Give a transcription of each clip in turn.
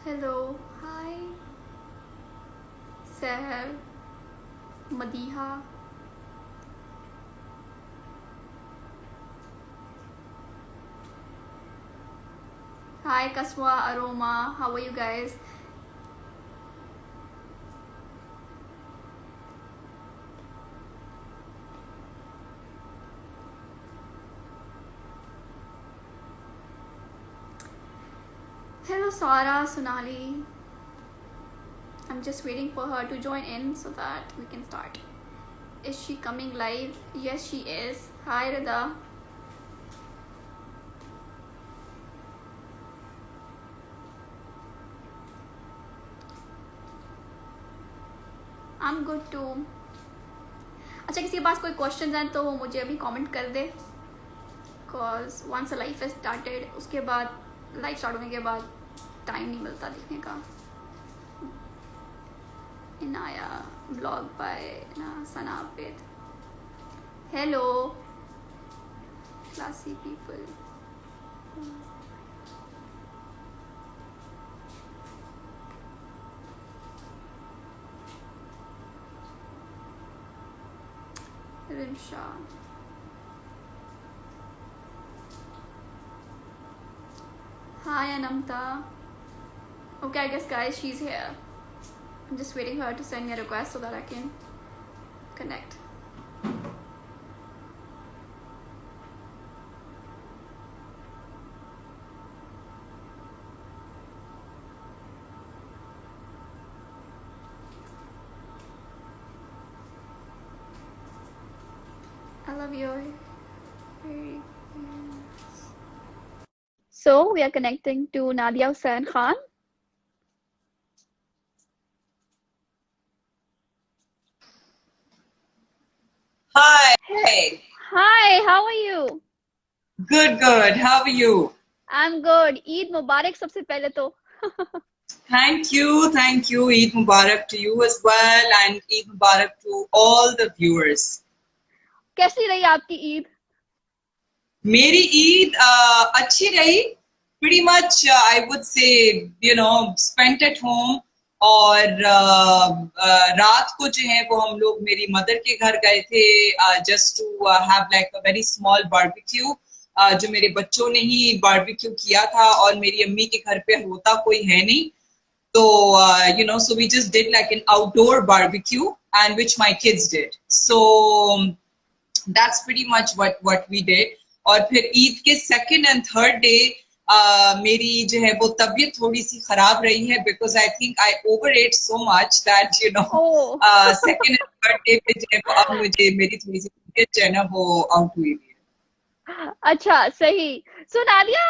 Hello, hi, Seher, Madiha. Hi, Kaswa, Aroma. How are you guys? Hello, Sara, Sonali. I'm just waiting for her to join in so that we can start. Is she coming live? Yes, she is. Hi, Rida. I'm good too. अच्छा, किसी के पास कोई question है तो वो मुझे अभी comment कर दे. बिकॉज वंस लाइफ है स्टार्टेड, उसके बाद लाइफ स्टार्ट होने के बाद टाइम नहीं मिलता लिखने का. Inaya, blog by Sanapit. Hello, classy people. Rimsha. Hi, Anamta. Okay, I guess, guys, she's here. I'm just waiting for her to send me a request so that I can connect. I love you. So we are connecting to Nadia Hussain Khan. Hi. Hi, how are you? Good, good. How are you? I'm good. Eid Mubarak सबसे पहले तो. Thank you. Thank you. Eid Mubarak to you as well, and Eid Mubarak to all the viewers. कैसी रही आपकी ईद? मेरी ईद अच्छी रही. Pretty much, I would say, spent at home. और रात को जो है वो हम लोग मेरी मदर के घर गए थे just to have like a very small barbecue. जो मेरे बच्चों ने ही बारबेक्यू किया था और मेरी अम्मी के घर पे होता कोई है नहीं. So so we just did like an outdoor barbecue, and which my kids did. So that's pretty much what we did. और फिर ईद के सेकंड एंड थर्ड डे मेरी जो है वो तबीयत थोड़ी सी खराब रही है because I think I overate so much that second and third day पे जो है वो अब मुझे मेरी थोड़ी सी तबीयत जो है ना वो आउट हुई है. अच्छा, सही. So Nadia,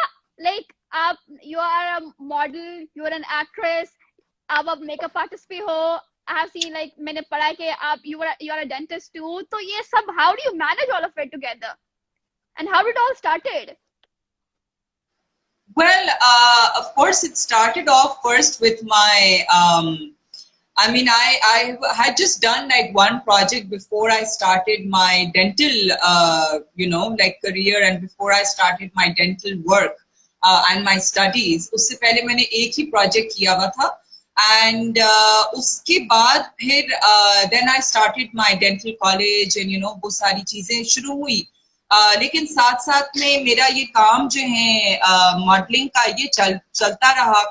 like आप you are a model, you are an actress, आप अब मेकअप आर्टिस्ट भी हो. I have seen like मैंने पढ़ा है कि आप you are a dentist too. तो ये सब how do you manage all of it together? And how did it all started? Well, of course, it started off first with my. I mean, I had just done like one project before I started my dental, like career, and before I started my dental work and my studies. उससे पहले मैंने एक ही project किया हुआ था, and उसके बाद फिर then I started my dental college, and वो सारी चीजें शुरू हुई. लेकिन साथ साथ में मेरा ये काम जो है मॉडलिंग का ये चलता रहा.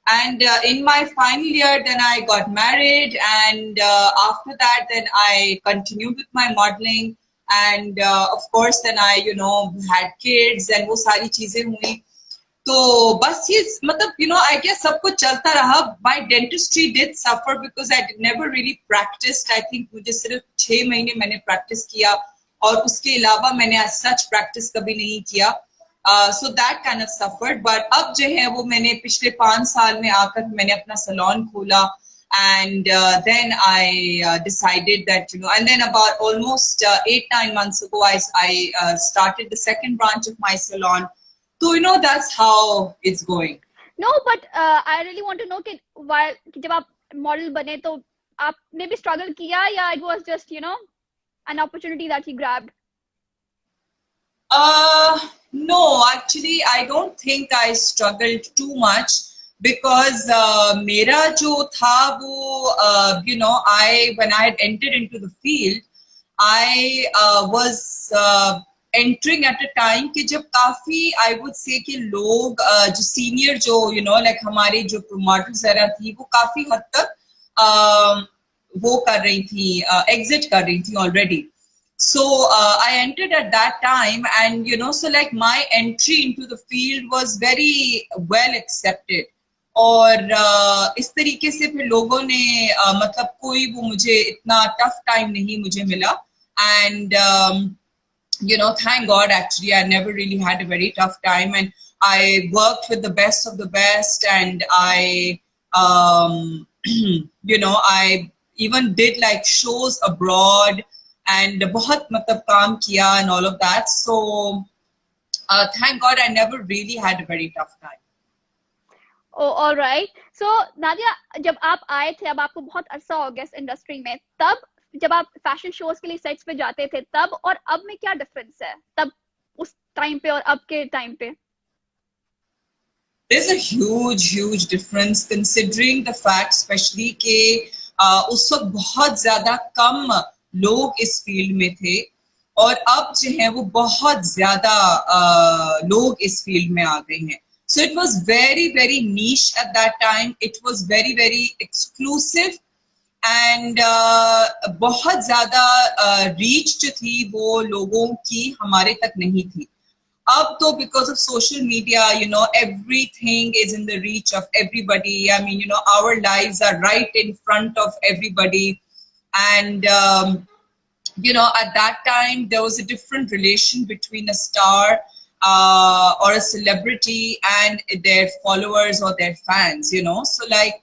And in my final year, then I got married, and after that, then I continued with my modeling, and of course, then I, had kids, and वो सारी चीजें हुई. तो बस ये मतलब I guess सब कुछ चलता रहा. My dentistry did suffer because I never really practiced. I think मुझे सिर्फ 6 महीने मैंने practice किया और उसके अलावा मैंने as such practice कभी नहीं किया. So that kind of suffered. But अब जो है वो मैंने पिछले 5 साल में आकर मैंने अपना salon खोला. And then I decided that, and then about almost 8-9 months ago, I started the second branch of my salon. So, that's how it's going. No, but I really want to know कि while जब आप model बने तो आपने भी struggle किया या it was just an opportunity that you grabbed? No, actually, I don't think I struggled too much because मेरा जो था वो you know, when I had entered into the field, I was entering at a time कि जब काफी I would say कि लोग जो senior जो you know like हमारे जो models वगैरह थी वो काफी हद तक वो कर रही थी, exit कर रही थी already. So I entered at that time, and you know, so like my entry into the field was very well accepted. और इस तरीके से फिर लोगों ने मतलब कोई वो मुझे इतना टफ टाइम नहीं मुझे मिला. And you know, thank God, actually I never really had a very tough time, and I worked with the best of the best, and I you know, I even did like shows abroad and बहुत मतलब काम किया and all of that. So thank God I never really had a very tough time. Oh, all right. So Nadia, जब आप आए थे, अब आपको बहुत अरसा हो गया इस इंडस्ट्री में, तब जब आप फैशन शोज के लिए सेट्स पे जाते थे, तब और अब में क्या डिफरेंस है, तब उस टाइम पे और अब के टाइम पे? There's a huge difference considering the fact, especially कि उस वक्त बहुत ज्यादा कम लोग इस फील्ड में थे, और अब जो है वो बहुत ज्यादा लोग इस फील्ड में आ गए हैं. So it was very niche at that time. It was very exclusive, and बहुत ज्यादा रीच जो थी वो लोगों की हमारे तक नहीं थी. Up though, because of social media, you know, everything is in the reach of everybody. I mean, you know, our lives are right in front of everybody. And, you know, at that time, there was a different relation between a star or a celebrity and their followers or their fans, you know. So like,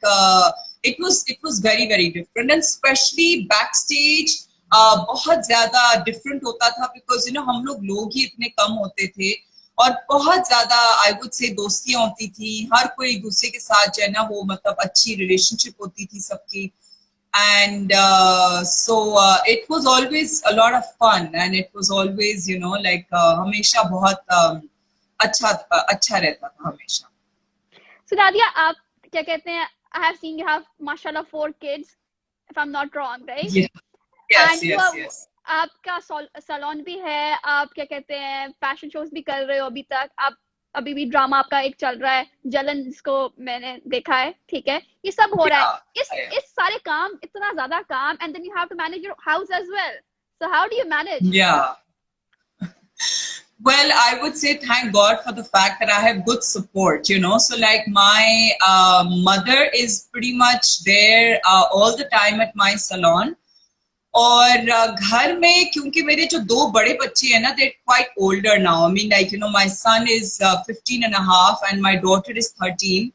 it was very different, and especially backstage, बहुत ज्यादा different होता था, because you know हम लोग ही इतने कम होते थे, और बहुत ज्यादा आई वुड से दोस्तियां होती थी, हर कोई एक दूसरे के साथ जो है ना वो मतलब अच्छी रिलेशनशिप होती थी सबकी. And so it was always a lot of fun, and it was always you know like हमेशा बहुत अच्छा रहता था हमेशा. So नादिया, आप क्या कहते हैं, I have seen you have mashallah 4 kids, if I'm not wrong, right? Yeah. Yes. आपका सैलून भी है, आप क्या कहते हैं फैशन शोज भी कर रहे हो अभी तक, आप अभी भी ड्रामा आपका एक चल रहा है जलन, जिसको मैंने देखा है, ठीक है, ये सब हो रहा है. इस सारे काम, इतना ज्यादा काम, and then you have to manage your house as well. So how do you manage? Well, I would say thank God for the fact that I have good support, you know. So like my mother is pretty much there all the time at my salon. और घर में क्योंकि मेरे जो 2 बड़े बच्चे हैं ना, they're quite older now. I mean, like, you know, my son is 15 and a half and my daughter is 13.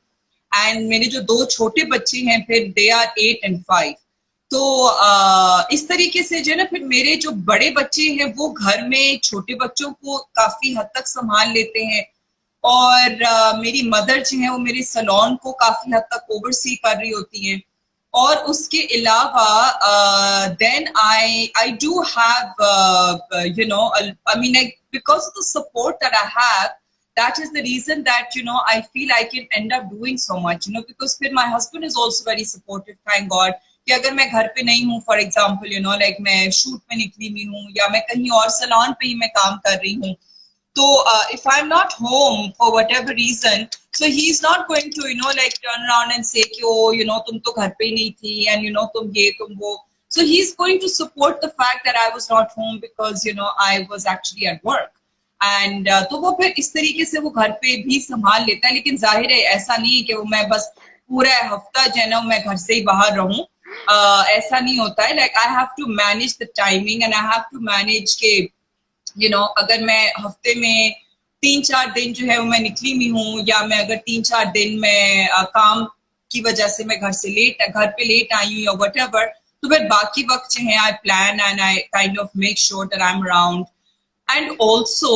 And मेरे जो 2 छोटे बच्चे हैं फिर they are 8 and 5. तो इस तरीके से जो है ना, फिर मेरे जो बड़े बच्चे हैं वो घर में छोटे बच्चों को काफी हद तक संभाल लेते हैं, और मेरी मदर जो है वो मेरे सैलून को काफी हद तक ओवरसी कर रही होती हैं. और उसके अलावा then I do have you know, I mean, like, because of the support that I have, that is the reason that, you know, I feel I can end up doing so much, you know, because फिर my husband is also very supportive, thank God. कि अगर मैं घर पे नहीं हूँ, for example you know like मैं shoot में निकली हुई हूँ या मैं कहीं और सैलून पे ही मैं काम कर रही हूँ, तो if I'm not home for whatever reason, so he's not going to, you know, like turn around and say कि oh, you know, तुम तो घर पे ही नहीं थी, and you know, तुम ये तुम वो. So he's going to support the fact that I was not home because, you know, I was actually at work. And तो वो फिर इस तरीके से वो घर पे भी संभाल लेता है. लेकिन जाहिर है ऐसा नहीं है कि वो मैं बस पूरा हफ्ता जो है ना मैं घर से ही बाहर रहूं, ऐसा नहीं होता है. Like I have to manage the timing, and I have to manage के यू नो अगर मैं हफ्ते में 3-4 दिन जो है वो मैं निकली हुई हूँ, या मैं अगर 3-4 दिन में काम की वजह से मैं घर पे लेट आई हूँ या व्हाटएवर, तो फिर बाकी वक्त जो है I plan and I kind of make sure that I am around. And also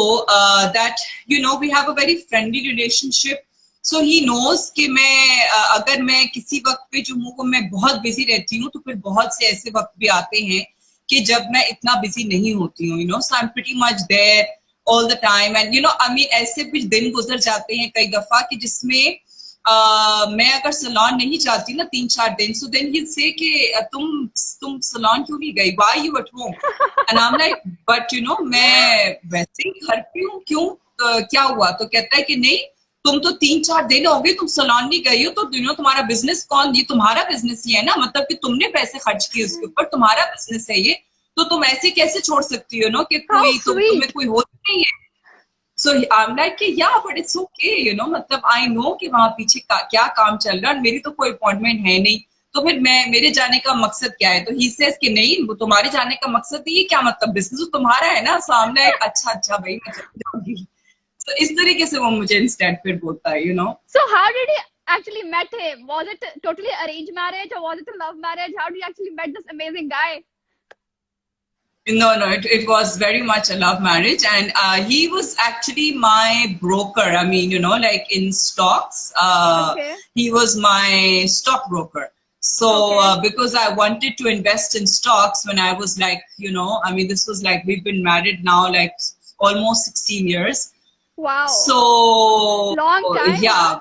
that, you know, we have a very friendly relationship. So he knows कि मैं अगर मैं किसी वक्त पे जो हूँ मैं बहुत बिजी रहती हूँ, तो फिर बहुत से ऐसे वक्त भी आते हैं कि जब मैं इतना बिजी नहीं होती हूँ, you know, so I'm pretty much there all the time. And you know, I mean, ऐसे भी दिन गुजर जाते हैं कई दफा कि जिसमें मैं अगर सलोन नहीं जाती ना 3-4 दिन, so then he'll say कि तुम सलोन क्यों नहीं गई, why you at home? And I'm like, but you know, मैं वैसे ही घर पे हूँ, क्यों क्या हुआ? तो कहता है कि नहीं, तुम तो 3-4 दिन हो गए तुम सलोन नहीं गई हो, तो तुम्हारा बिजनेस कौन, ये तुम्हारा बिजनेस ही है ना, मतलब कि तुमने पैसे खर्च किए उसके ऊपर, तुम्हारा बिजनेस है ये, तो तुम ऐसे कैसे छोड़ सकती हो ना कि How कोई तुम्हें sweet. कोई होता नहीं है. So I'm like, yeah, but it's okay, you know, मतलब I know कि वहां पीछे क्या काम चल रहा है, और मेरी तो कोई अपॉइंटमेंट है नहीं, तो फिर मेरे जाने का मकसद क्या है? तो ही सेज कि नहीं, वो तुम्हारे जाने का मकसद नहीं है, क्या मतलब, बिजनेस तो तुम्हारा है ना. सो I'm like, अच्छा अच्छा भाई, मैं चली जाऊंगी. तो इस तरीके से वो मुझे इंस्टेंट फिर बोलता है, So how did you actually met him? Was it totally arranged marriage or was it a love marriage? How did you actually met this amazing guy? No, no, it was very much a love marriage. And he was actually my broker. I mean, like in stocks, Okay. he was my stockbroker. So Okay. because I wanted to invest in stocks when I was like, I mean, this was like, we've been married now like almost 16 years. Wow. So Long time, huh? yeah,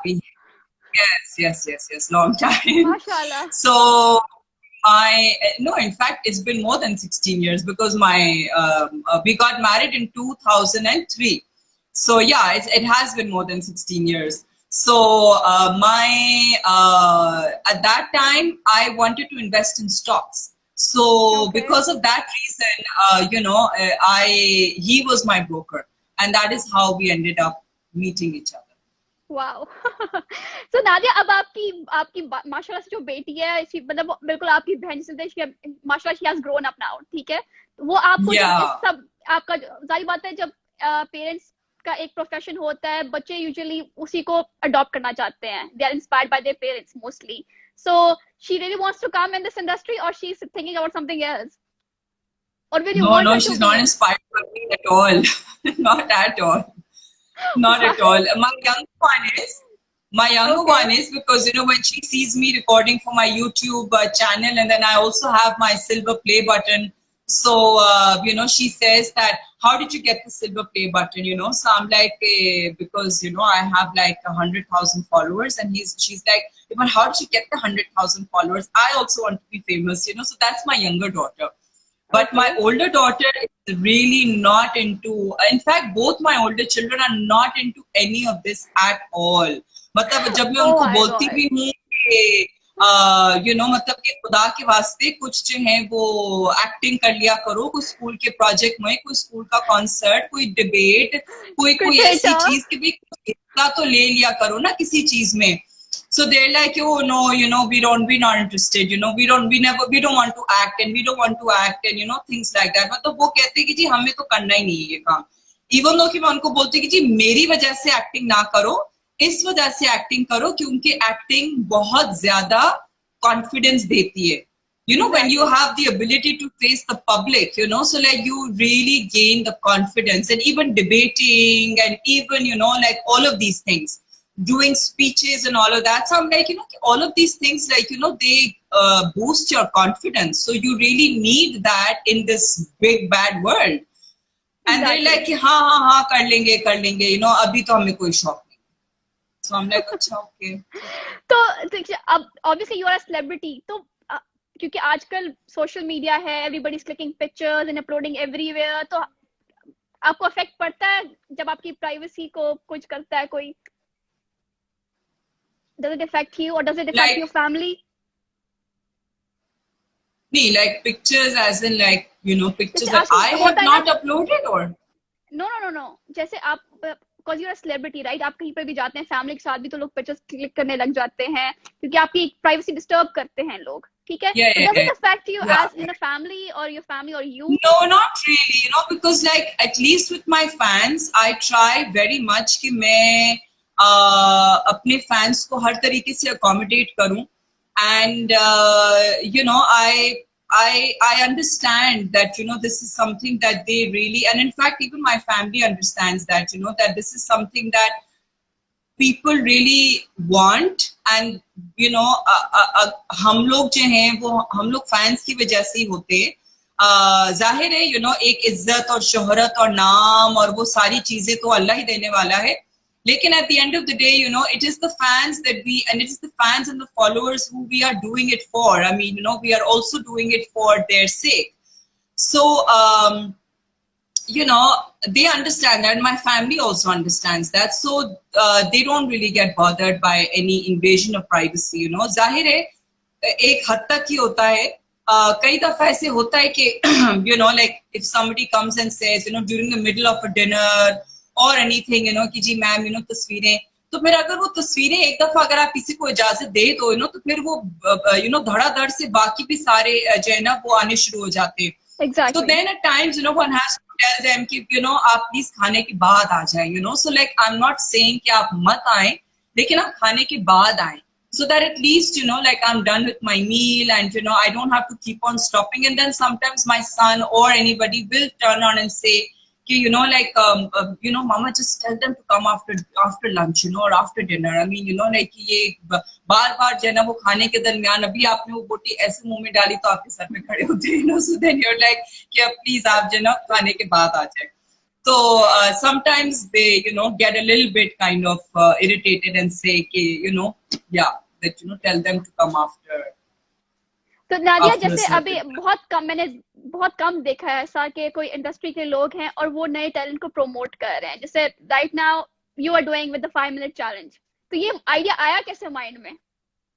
yes, long time. Mashallah. So no, in fact, it's been more than 16 years, because we got married in 2003. So yeah, it has been more than 16 years. So at that time, I wanted to invest in stocks. So Okay. because of that reason, he was my broker, and that is how we ended up meeting each other. Wow. So Nadia, अब आपकी माशाल्लाह से जो बेटी है, मतलब बिल्कुल आपकी बहन से माशाल्लाह she has grown up now, ठीक है, वो आपको जब Yeah. इस सब आपका, जाहिर बात है जब पेरेंट्स का एक प्रोफेशन होता है, बच्चे यूजुअली उसी को अडॉप्ट करना चाहते हैं, they are inspired by their parents mostly. So she really wants to come in this industry और she is thinking about something else, or will you No, want no, her to she's be? not inspired by me at all. Not at all. Not at all. My younger Okay. one is because when she sees me recording for my YouTube channel, and then I also have my silver play button. So she says that, how did you get the silver play button? So I'm like, because I have like 100,000 followers, and she's like, but how did you get the 100,000 followers? I also want to be famous. So that's my younger daughter. But my older daughter is really not into, in fact, both my older children are not into any of this at all. मतलब जब मैं उनको बोलती भी हूँ कि मतलब कि खुदा के वास्ते कुछ जो है वो एक्टिंग कर लिया करो, कोई स्कूल के प्रोजेक्ट में, कोई स्कूल का कॉन्सर्ट, कोई डिबेट, कोई ऐसी चीज कि भाई हिस्सा तो ले लिया करो ना किसी चीज में. So they're like, oh no, we're not interested, we don't want to act, and we don't want to act, and things like that. मतलब वो कहते कि जी हमें तो करना ही नहीं है ये काम. Even though कि मैं उनको बोलती कि जी मेरी वजह से एक्टिंग ना करो, इस वजह से एक्टिंग करो, क्योंकि एक्टिंग बहुत ज्यादा कॉन्फिडेंस देती है. When you have the ability to face the public, so like you really gain the confidence, and even debating, and even, like all of these things, doing speeches and all of that. So I'm like, all of these things, like, they boost your confidence. So you really need that in this big bad world. And they're like, हाँ, कर लेंगे, अभी तो हमें कोई शौक नहीं. So I'm like, अच्छा, okay. तो अब obviously you are a celebrity, तो क्योंकि आजकल सोशल मीडिया है, everybody is clicking pictures and uploading everywhere, तो आपको अफेक्ट पड़ता है जब आपकी प्राइवेसी को कुछ करता है कोई? Does it affect you, or does it affect your family? Me, like pictures as in like, pictures that I have not uploaded, or? No. जैसे आप, because you're a celebrity, right? आप कहीं पर भी जाते हैं फैमिली के साथ भी, तो लोग पिक्चर्स क्लिक करने लग जाते हैं क्योंकि आपकी प्राइवेसी डिस्टर्ब करते हैं लोग, ठीक है? Yeah, does it affect you as in a family, or your family, or you? No, not really, because like at least with my fans, I try very much कि मैं अपने फैंस को हर तरीके से accommodate करूं, and I understand that this is something that they really, and in fact even my family understands that that this is something that people really want, and हम लोग जो हैं वो हम लोग फैंस की वजह से ही होते हैं. जाहिर है एक इज्जत और शोहरत और नाम और वो सारी चीजें तो अल्लाह ही देने वाला है, Lekin at the end of the day, you know, it is the fans that and it is the fans and the followers who we are doing it for. I mean, you know, we are also doing it for their sake. So, you know, they understand that, and my family also understands that. So they don't really get bothered by any invasion of privacy, you know. Zahir hai, एक हद तक ही होता है. कई दफा ऐसे होता है कि you know, like if somebody comes and says, you know, during the middle of a dinner or anything, you know, कि जी मैम, you know, तस्वीरें, तो फिर अगर वो तस्वीरें एक दफा अगर आप किसी को इजाजत दे दो, you know, तो फिर वो you know, धड़ाधड़ से बाकी भी सारे जो है ना वो आने शुरू हो जाते हैं. Exactly. So then at times, you know, one has to tell them कि, you know, आप प्लीज खाने के बाद आ जाए, you know. So like I'm not saying कि आप मत आए, लेकिन आप खाने के बाद आए. So that at least, you know, like I'm done with my meal and, you know, I don't have to keep on stopping. And then sometimes my son or anybody will turn on and say, you know, like, you know, mama, just tell them to come after lunch, you know, or after dinner. I mean, you know, like ये बार-बार जो है ना वो खाने के दरमियान अभी आपने वो बोटी ऐसे मुंह में डाली तो आपके सर में खड़े होते हैं, you know. So then you're like, कि please आप जो है ना खाने के बाद आ जाए. So sometimes they, you know, get a little bit kind of irritated and say, you know, yeah, that, you know, tell them to come after. तो नादिया, जैसे अभी मैंने बहुत कम देखा है ऐसा कि कोई इंडस्ट्री के लोग हैं और वो नए टैलेंट को प्रमोट कर रहे हैं. जैसे right now you are doing with the 5-minute challenge, तो ये आइडिया आया कैसे माइंड में?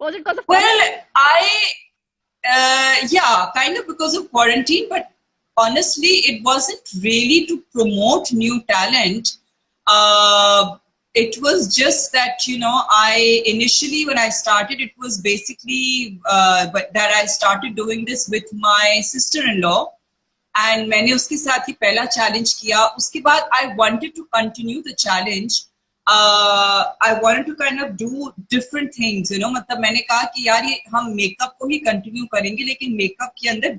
Was it because of yeah, kind of because of quarantine, but honestly, it wasn't really to promote new talent. It was just that, you know, initially when I started, it was basically but that I started doing this with my sister-in-law, and मैंने उसके साथ ही पहला challenge किया. उसके बाद I wanted to continue the challenge. I wanted to kind of do different things, you know. मतलब मैंने कहा कि यार ये हम मेकअप को ही continue करेंगे, लेकिन मेकअप के अंदर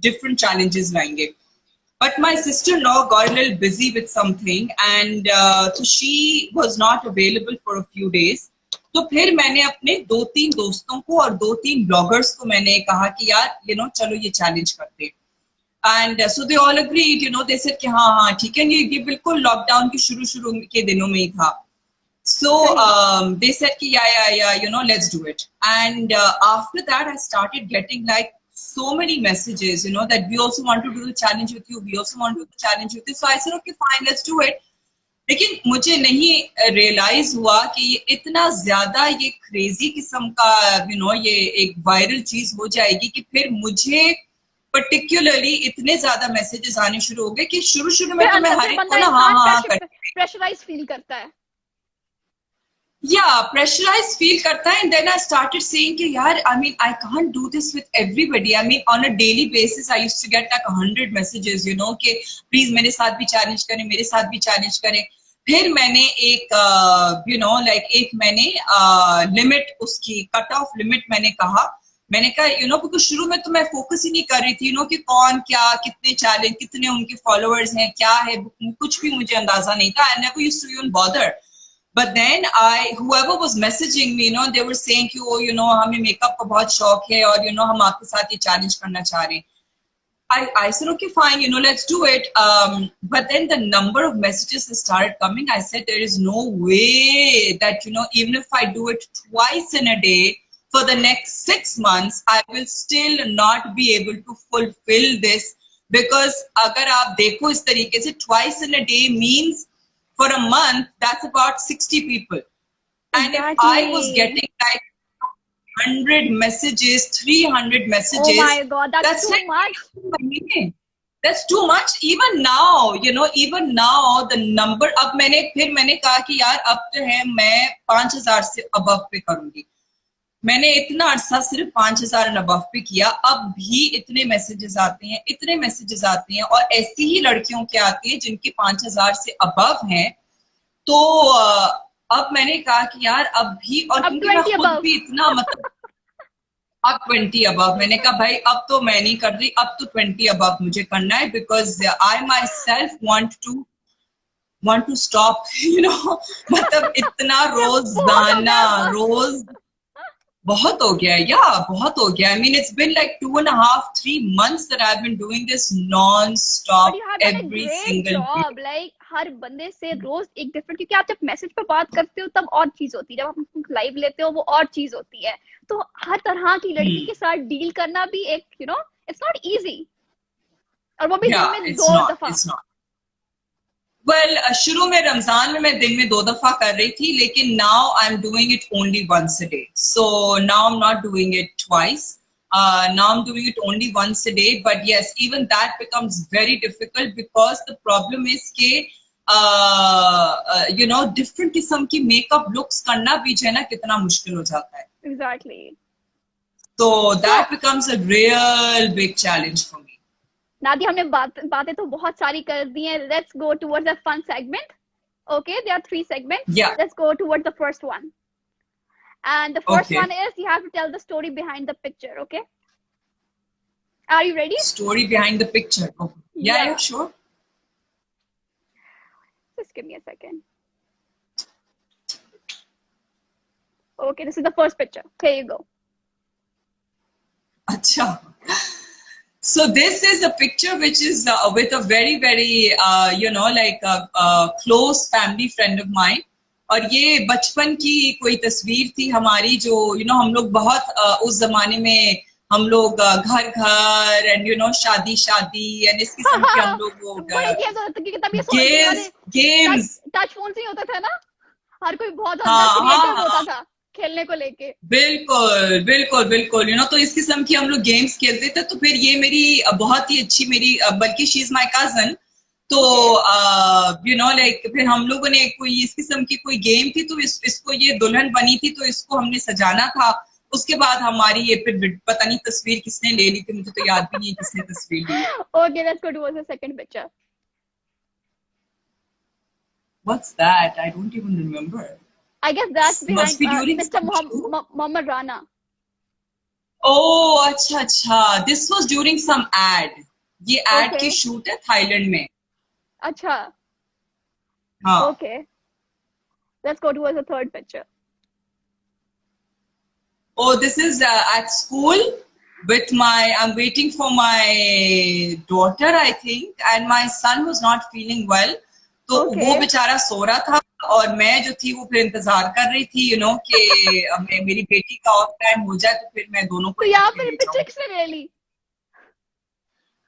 different challenges लाएंगे. But my sister-in-law got a little busy with something, and so she was not available for a few days. तो फिर मैंने अपने 2-3 दोस्तों को और 2-3 bloggers को मैंने कहा कि यार, you know, चलो ये challenge करते. And so they all agreed, you know. They said कि हाँ ठीक है, ये बिल्कुल lockdown के शुरू के दिनों में ही था. So they said कि yeah, you know, let's do it. And after that, I started getting like so many messages, you know, that we also want to do the challenge with you. We also want to do the challenge with you. So I said, okay, fine, let's do it. लेकिन मुझे नहीं realize हुआ कि ये इतना ज़्यादा ये crazy किस्म का, you know, ये एक viral चीज हो जाएगी कि फिर मुझे particularly इतने ज़्यादा messages आने शुरू हो गए कि शुरू में तो मैं हर एक को ना हाँ करती, pressurized feel करता है. Yeah, pressurized feel करता है. And then I started saying कि यार, I mean, I can't do this with everybody. I mean, on a daily basis, I used to get like 100 messages, you know, कि please मेरे साथ भी challenge करें, मेरे साथ भी challenge करें. फिर मैंने एक, you know, like एक मैंने limit, उसकी cut off limit मैंने कहा, you know, because शुरू में तो मैं focus ही नहीं कर रही थी, you know, कि कौन क्या कितने challenge, कितने उनके followers हैं, क्या है, कुछ भी मुझे अंदाजा नहीं था. I never used to even bother. But then whoever was messaging me, you know, they were saying कि oh, you know, हमें makeup का बहुत शौक है और, you know, हम आपके साथ ये challenge करना चाह रहे हैं. I said, okay, fine, you know, let's do it. But then the number of messages that started coming, I said, there is no way that, you know, even if I do it twice in a day for the next 6 months, I will still not be able to fulfill this. Because अगर आप देखो इस तरीके से, twice in a day means for a month, that's about 60 people. And exactly. If I was getting like 100 messages, 300 messages. Oh my God, that's too much. That's too much. Even now, you know, the number, अब मैंने कहा कि यार अब तो है मैं 5000 से above पे करूंगी. मैंने इतना अरसा सिर्फ 5000 and above पे किया. अब भी इतने messages आते हैं और ऐसी ही लड़कियों के आते हैं जिनके 5000 से above हैं. तो अब मैंने कहा कि यार अब भी, और क्योंकि मैं खुद भी इतना मतलब अब 20 above, मैंने कहा भाई अब तो मैं नहीं कर रही, अब तो 20 above मुझे करना है. Because I myself want to stop, you know. मतलब इतना रोज बहुत हो गया है. Yeah, बहुत हो गया. I mean, it's been like 2.5-3 months that I've been doing this non-stop every single day. Like, हर बंदे से रोज एक डिफरेंट, क्योंकि आप जब मैसेज पे बात करते हो तब और चीज होती है, जब आप लाइव लेते हो वो और चीज होती है। तो हर तरह की लड़की के साथ डील करना भी एक इट्स नॉट इजी, और वो भी दिन Yeah, में it's 2 दफा। not. Well, शुरू में रमजान में मैं दिन में 2 दफा कर रही थी, लेकिन now I'm doing it only once a day. So now I'm not doing it twice. Now I'm doing it only once a day. But yes, even that becomes very difficult because the problem is कि different किस्म की makeup looks करना भी जो है ना कितना मुश्किल हो जाता है. एग्जैक्टली। So तो that becomes a real big challenge for me. Nadia, हमने बातें तो बहुत सारी कर दी हैं। Let's go towards the fun segment. Okay, there are 3 segments. Yeah. Let's go towards the first one. And the first Okay. one is you have to tell the story behind the picture, okay? Are you ready? Story behind the picture. Okay. Yeah, sure. Just give me a second. Okay, this is the first picture. Here you go. Acha. So this is a picture which is with a very, very, close family friend of mine. और ये बचपन की कोई तस्वीर थी हमारी, जो हम लोग बहुत उस जमाने में हम लोग घर घर एंड शादी शादी एंड इस किस्म के हम लोग वो गेम्स टच फोन से ही होता था ना, हर कोई बहुत ज्यादा क्रिएटिव होता था खेलने को लेके। बिल्कुल बिल्कुल बिल्कुल तो इस किस्म की हम लोग गेम्स खेलते थे। तो फिर ये मेरी बहुत ही अच्छी बल्कि शी इज माय कजन, तो फिर हम लोगों ने कोई इस किस्म की कोई गेम थी, तो इसको ये दुल्हन बनी थी, तो इसको हमने सजाना था। उसके बाद हमारी ये फिर पता नहीं तस्वीर किसने ले ली थी, मुझे तो याद भी नहीं किसने तस्वीर ली। Okay, let's go towards the second picture. What's that? I don't even remember. I guess that's behind Must be during Mr. Mohammed Rana. Oh, अच्छा. This was during some ad. ये ad की shoot है Thailand में। अच्छा। हाँ। Okay. Let's go towards the third picture. Oh, this is at school with I'm waiting for my daughter, I think, and my son was not feeling well. तो वो बेचारा सो रहा था और मैं जो थी वो फिर इंतजार कर रही थी कि मेरी बेटी का ऑफ टाइम हो जाए, तो फिर मैं दोनों को। तो यहाँ पे पिक्चर किसने ले ली?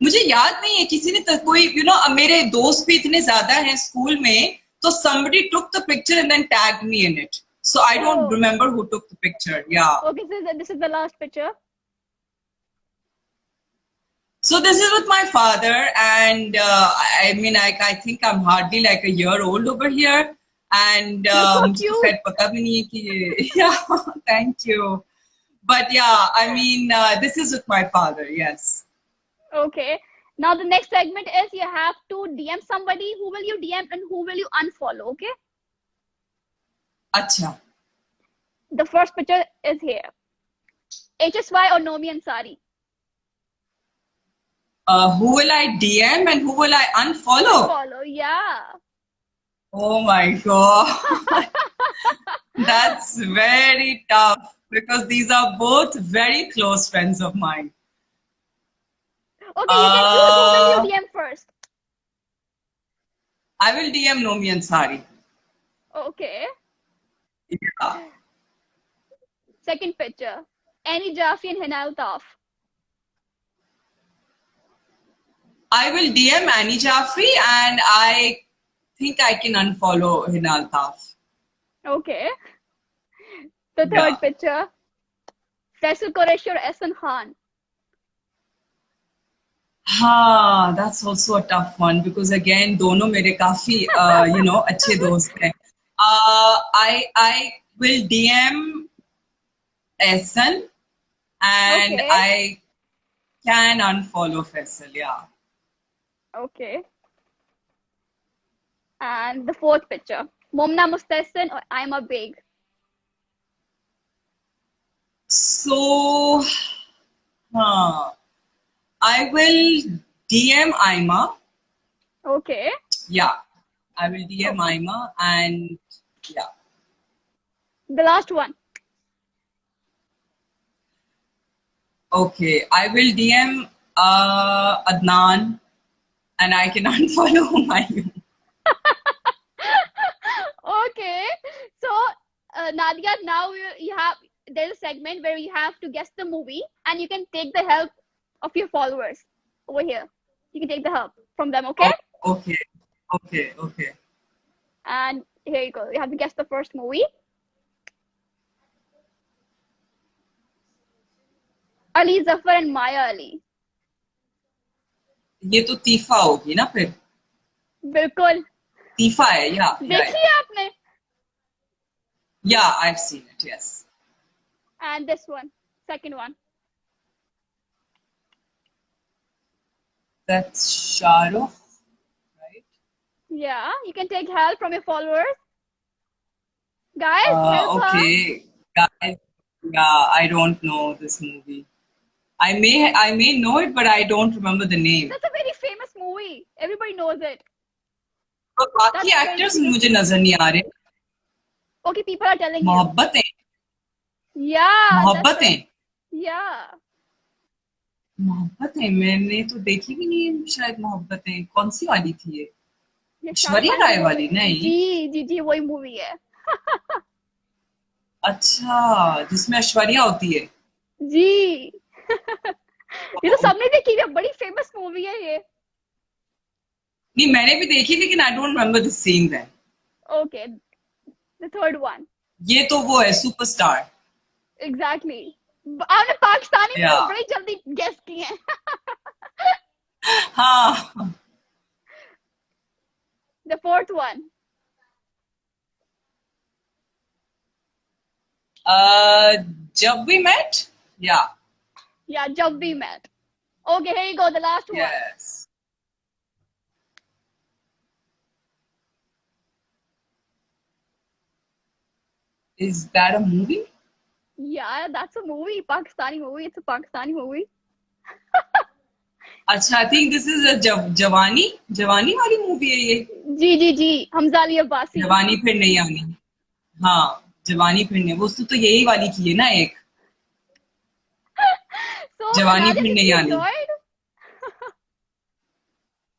मुझे याद नहीं है, किसी ने कोई मेरे दोस्त भी इतने ज्यादा हैं स्कूल में, तो somebody took the picture and then tagged me in it. So I don't remember who took the picture. Yeah. Okay, this is the last picture. So this is with my father, and I mean, I think I'm hardly like a year old over here, and शायद पता भी नहीं है कि yeah, thank you. But yeah, I mean, this is with my father. Yes. Okay. Now the next segment is you have to DM somebody. Who will you DM and who will you unfollow? Okay. Acha. The first picture is here. HSY or Nomi Ansari? Who will I DM and who will I unfollow? Unfollow, yeah. Oh my God. That's very tough because these are both very close friends of mine. Okay, you can choose who will you DM first. I will DM Nomi Ansari. Okay. Yeah. Second picture. Annie Jaffe and Hina Altaf. I will DM Annie Jaffe and I think I can unfollow Hina Altaf. Okay. The third picture. Faisal Qureshi or Ehsan Khan. That's also a tough one because again, दोनों मेरे काफी अच्छे दोस्त हैं. I will DM Ehsan and I can unfollow Faisal. Yeah. Okay. And the fourth picture. Momna Mustahsin or Aima Beg. So, I will DM Aima. Okay. Yeah, I will DM Aima and yeah. The last one. Okay, I will DM Adnan and I can unfollow Humayun. Nadia, now you have, there's a segment where you have to guess the movie, and you can take the help of your followers over here. You can take the help from them, okay? Okay. Okay. Okay. And here you go. You have to guess the first movie. Ali Zafar and Maya Ali. ये तो तीफा होगी ना फिर. बिल्कुल. तीफा है, yeah. देखी है आपने? Yeah, I've seen it, yes. And this one, second one. That's Shah Rukh, right? Yeah, you can take help from your followers. Guys, help her. Okay, guys. Yeah, I don't know this movie. I may know it, but I don't remember the name. That's a very famous movie. Everybody knows it. तो बाकी actors मुझे नजर नहीं आ रहे. Okay, people are telling you. Mohabbatein. Yeah. Mohabbatein. Yeah. Mohabbatein मैंने तो देखी भी नहीं है शायद. मोहब्बतें कौन सी वाली थी ये? ऐश्वर्या राय वाली नहीं? जी वही मूवी है. अच्छा, जिसमें ऐश्वर्या होती है. जी. ये तो सबने देखी है, बड़ी फेमस मूवी है ये. नहीं, मैंने भी देखी लेकिन I don't remember the scene then. Okay, the third one. ये तो वो है सुपरस्टार. Exactly. आपने पाकिस्तानी में बड़ी जल्दी गेस की है. हाँ. The fourth one. Jab We Met? Yeah. Yeah, Jab We Met. Okay, here you go, the last one. Yes. Is that a movie? Yeah, that's a movie. Pakistani movie. It's a Pakistani movie. अच्छा, I think this is a जवानी वाली movie है ये. जी हमजा अली अब्बासी. जवानी फिर नहीं आनी. हाँ, जवानी फिर नहीं. वो तो यही वाली की है ना एक. So, जवानी फिर नहीं आनी.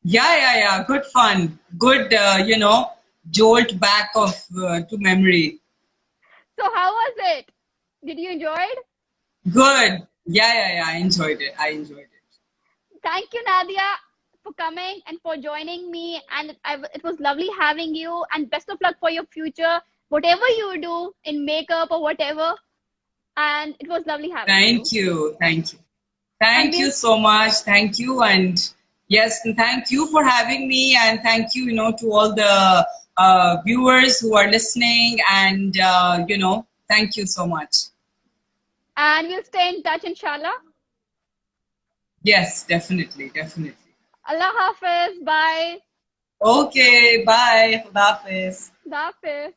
Yeah. Good fun. Good, jolt back of to memory. So how was it? Did you enjoy it? Good. Yeah. I enjoyed it. Thank you, Nadia, for coming and for joining me. And it was lovely having you. And best of luck for your future, whatever you do in makeup or whatever. And it was lovely having you. Thank you so much. Thank you. And yes, and thank you for having me. And thank you, to all the viewers who are listening. And, thank you so much. And we'll stay in touch, inshallah. Yes, definitely. Allah Hafiz. Bye. Okay, bye. Khuda Hafiz. Khuda Hafiz.